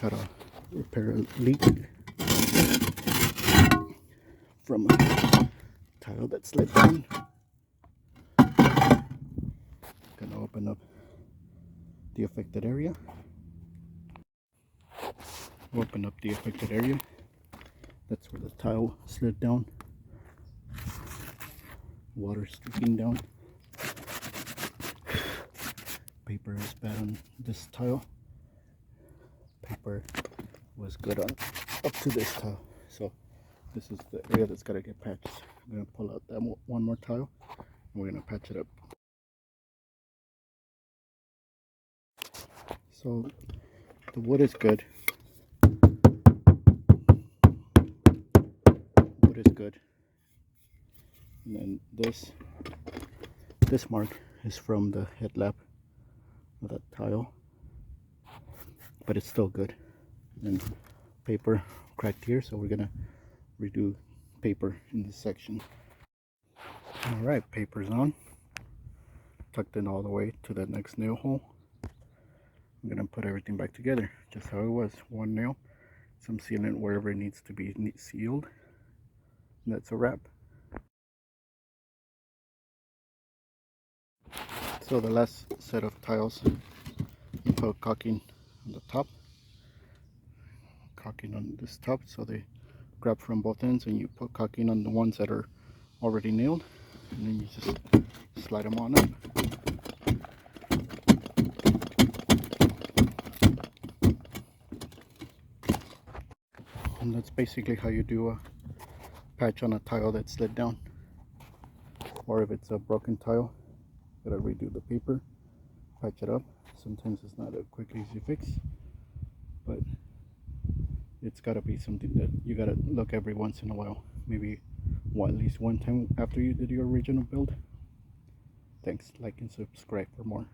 how to repair a leak from a tile that slid down. Gonna open up the affected area. Open up the affected area. That's where the tile slid down. Water streaking down. Paper is bad on this tile. Paper was good on up to this tile. So this is the area that's got to get patched. I'm gonna pull out that one more tile and we're gonna patch it up. So the wood is good. Wood is good. And then this mark is from the headlamp of that tile, but it's still good. And paper cracked here, so we're gonna redo paper in this section. All right, paper's on, tucked in all the way to that next nail hole. I'm gonna put everything back together just how it was. One nail, some sealant wherever it needs to be sealed, and that's a wrap. So the last set of tiles, you put caulking on the top, caulking on this top, so they grab from both ends, and you put caulking on the ones that are already nailed, and then you just slide them on up. And that's basically how you do a patch on a tile that slid down. Or if it's a broken tile, gotta redo the paper, patch it up. Sometimes it's not a quick, easy fix, but it's gotta be something that you gotta look every once in a while. Maybe at least one time after you did your original build. Thanks, like and subscribe for more.